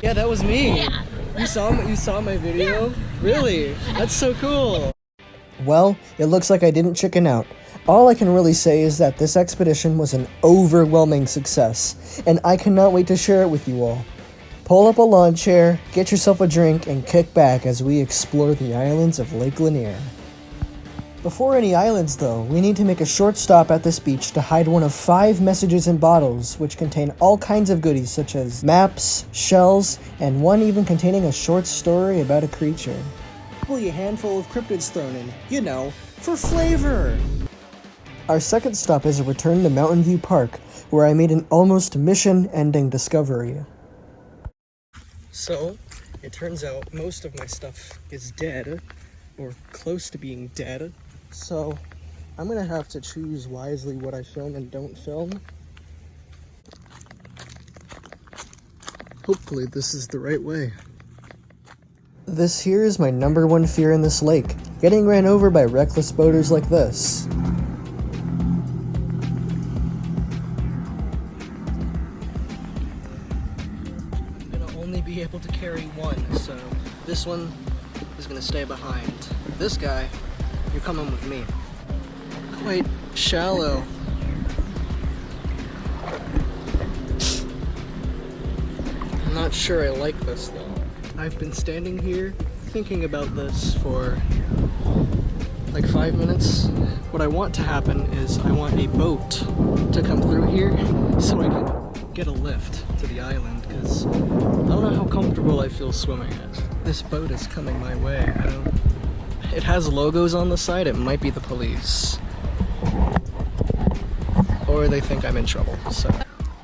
Yeah, that was me. Yeah. You saw my video? Really? That's so cool. Well, it looks like I didn't chicken out. All I can really say is that this expedition was an overwhelming success, and I cannot wait to share it with you all. Pull up a lawn chair, get yourself a drink, and kick back as we explore the islands of Lake Lanier. Before any islands though, we need to make a short stop at this beach to hide one of 5 messages in bottles which contain all kinds of goodies such as maps, shells, and one even containing a short story about a creature. Probably a handful of cryptids thrown in, you know, for flavor! Our second stop is a return to Mountain View Park, where I made an almost mission-ending discovery. So, it turns out most of my stuff is dead, or close to being dead. So, I'm gonna have to choose wisely what I film and don't film. Hopefully this is the right way. This here is my number one fear in this lake, getting ran over by reckless boaters like this. I'm gonna only be able to carry one, so this one is gonna stay behind. This guy, you're coming with me. Quite shallow. I'm not sure I like this though. I've been standing here thinking about this for like 5 minutes. What I want to happen is I want a boat to come through here so I can get a lift to the island, because I don't know how comfortable I feel swimming it. This boat is coming my way. It has logos on the side. It might be the police. Or they think I'm in trouble, so.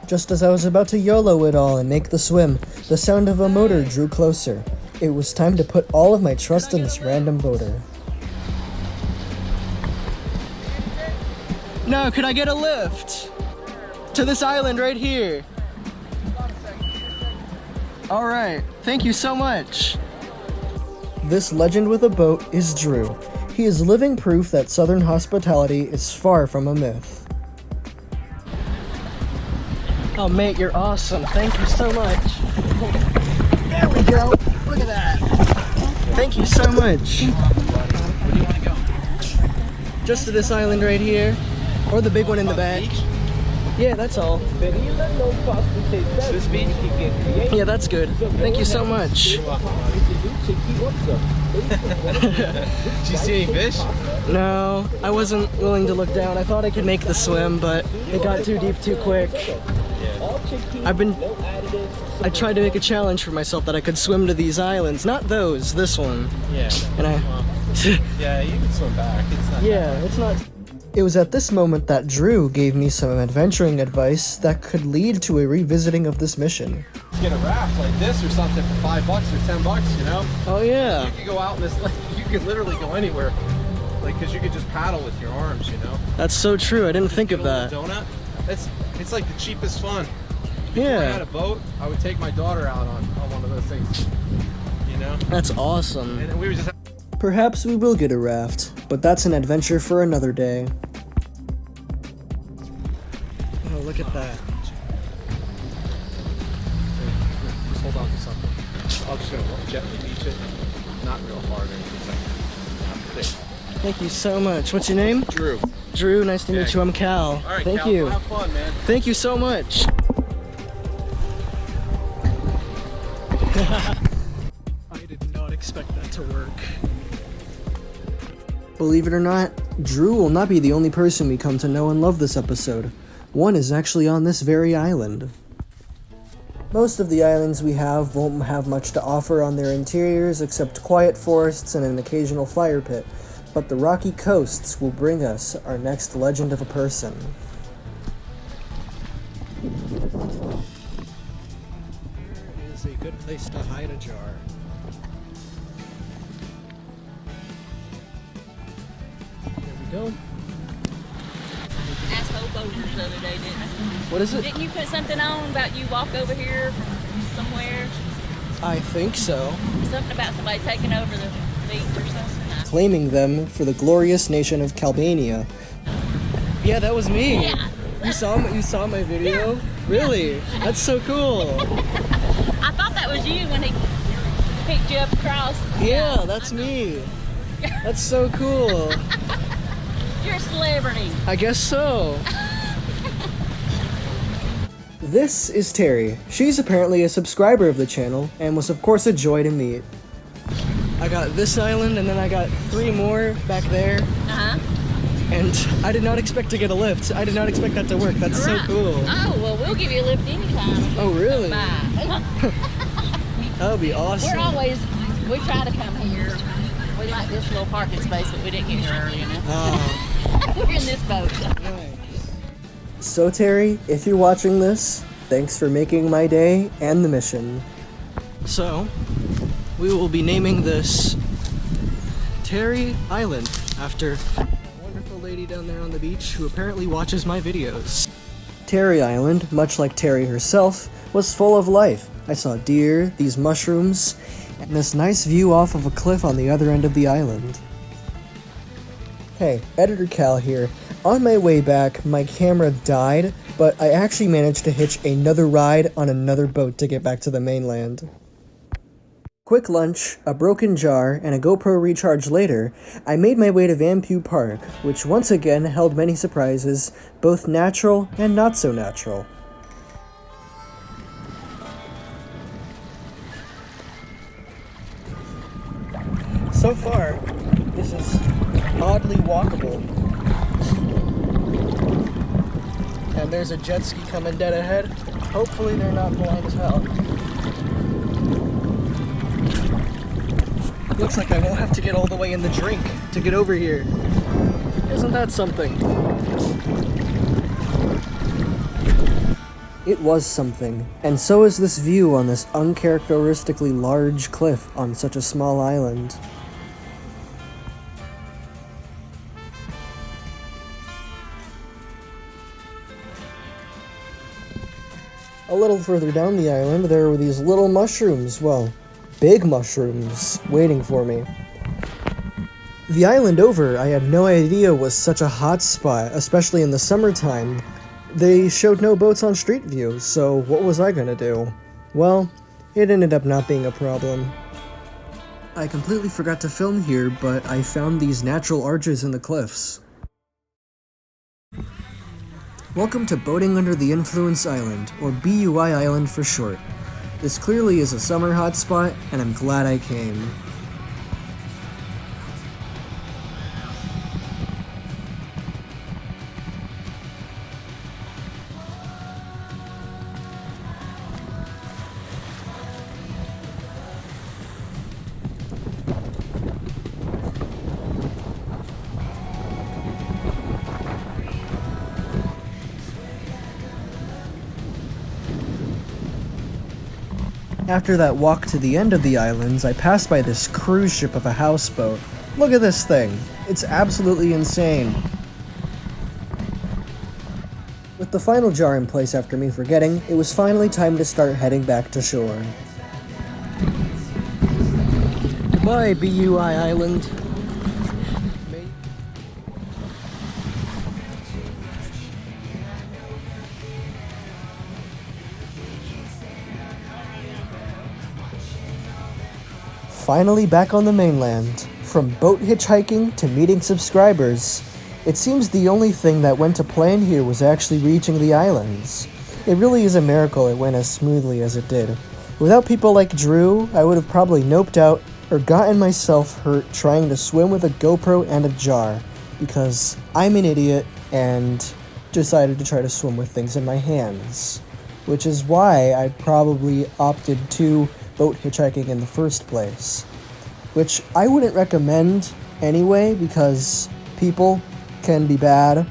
Just as I was about to YOLO it all and make the swim, the sound of a motor drew closer. It was time to put all of my trust in this random boater. No, could I get a lift to this island right here? All right, thank you so much. This legend with a boat is Drew. He is living proof that Southern hospitality is far from a myth. Oh, mate, you're awesome. Thank you so much. There we go. Look at that. Thank you so much. Where do you want to go? Just to this island right here, or the big one in the back. Yeah, that's all. This beach? Yeah, that's good. Thank you so much. Did you see any fish? No, I wasn't willing to look down. I thought I could make the swim, but it got too deep too quick. I tried to make a challenge for myself that I could swim to these islands, not those, this one. Yeah. And Yeah, you can swim back. It's not. yeah, it's not. It was at this moment that Drew gave me some adventuring advice that could lead to a revisiting of this mission. Get a raft like this or something for $5 or $10, you know? Oh yeah. You could go out in this lake. You could literally go anywhere. Like, because you could just paddle with your arms, you know? That's so true. I didn't think of that. Donut. It's like the cheapest fun. If I had Yeah. a boat, I would take my daughter out on one of those things. You know? That's awesome. And we would just. Perhaps we will get a raft, but that's an adventure for another day. Oh, look at that. Just hold on to something. I'll just gently beach it. Not real hard or anything. Thank you so much. What's your name? Drew. Drew, nice to meet Okay. you. I'm Cal. All right, Thank Cal, you. Have fun, man. Thank you so much. I did not expect that to work. Believe it or not, Drew will not be the only person we come to know and love this episode. One is actually on this very island. Most of the islands we have won't have much to offer on their interiors except quiet forests and an occasional fire pit, but the rocky coasts will bring us our next legend of a person. Where is a good place to hide a jar? There we go. Asshole boaters the other day, didn't I? What is it? Didn't you put something on about you walk over here somewhere? I think so. Something about somebody taking over the beach or something? Claiming them for the glorious nation of Albania. Yeah, that was me. Yeah. You saw my video? Really? That's so cool. I thought that that was you when he picked you up across. Yeah, that's me. That's so cool. You're a celebrity. I guess so. This is Terry. She's apparently a subscriber of the channel and was of course a joy to meet. I got this island and then I got 3 more back there. Uh-huh. And I did not expect to get a lift. I did not expect that to work. That's so Right. cool. Oh, well, we'll give you a lift anytime. Oh, really? Bye. That would be awesome. We try to come here. We like this little parking space, but we didn't get here early enough. Oh, We're in this boat. nice. So Terry, if you're watching this, thanks for making my day and the mission. So, we will be naming this Terry Island after a wonderful lady down there on the beach who apparently watches my videos. Terry Island, much like Terry herself, was full of life. I saw deer, these mushrooms, and this nice view off of a cliff on the other end of the island. Hey, Editor Cal here. On my way back, my camera died, but I actually managed to hitch another ride on another boat to get back to the mainland. Quick lunch, a broken jar, and a GoPro recharge later, I made my way to Vampue Park, which once again held many surprises, both natural and not so natural. So far, this is oddly walkable. And there's a jet ski coming dead ahead. Hopefully they're not blind as hell. Looks like I won't have to get all the way in the drink to get over here. Isn't that something? It was something, and so is this view on this uncharacteristically large cliff on such a small island. A little further down the island, there were these little mushrooms, well, big mushrooms, waiting for me. The island over, I had no idea was such a hot spot, especially in the summertime. They showed no boats on Street View, so what was I gonna do? Well, it ended up not being a problem. I completely forgot to film here, but I found these natural arches in the cliffs. Welcome to Boating Under the Influence Island, or BUI Island for short. This clearly is a summer hotspot, and I'm glad I came. After that walk to the end of the islands, I passed by this cruise ship of a houseboat. Look at this thing. It's absolutely insane. With the final jar in place after me forgetting, it was finally time to start heading back to shore. Goodbye, BUI Island. Finally back on the mainland. From boat hitchhiking to meeting subscribers, it seems the only thing that went to plan here was actually reaching the islands. It really is a miracle it went as smoothly as it did. Without people like Drew, I would have probably noped out or gotten myself hurt trying to swim with a GoPro and a jar, because I'm an idiot and decided to try to swim with things in my hands. Which is why I probably opted to boat hitchhiking in the first place. Which I wouldn't recommend anyway, because people can be bad,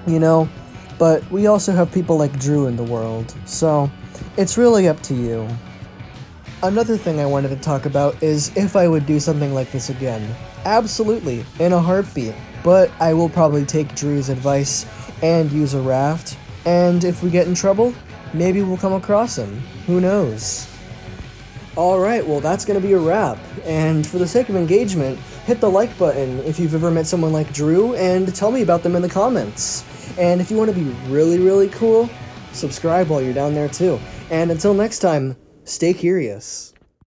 you know, but we also have people like Drew in the world, so it's really up to you. Another thing I wanted to talk about is if I would do something like this again. Absolutely, in a heartbeat, but I will probably take Drew's advice and use a raft, and if we get in trouble, maybe we'll come across him. Who knows? Alright, well that's gonna be a wrap, and for the sake of engagement, hit the like button if you've ever met someone like Drew, and tell me about them in the comments. And if you want to be really, really cool, subscribe while you're down there too. And until next time, Stay curious.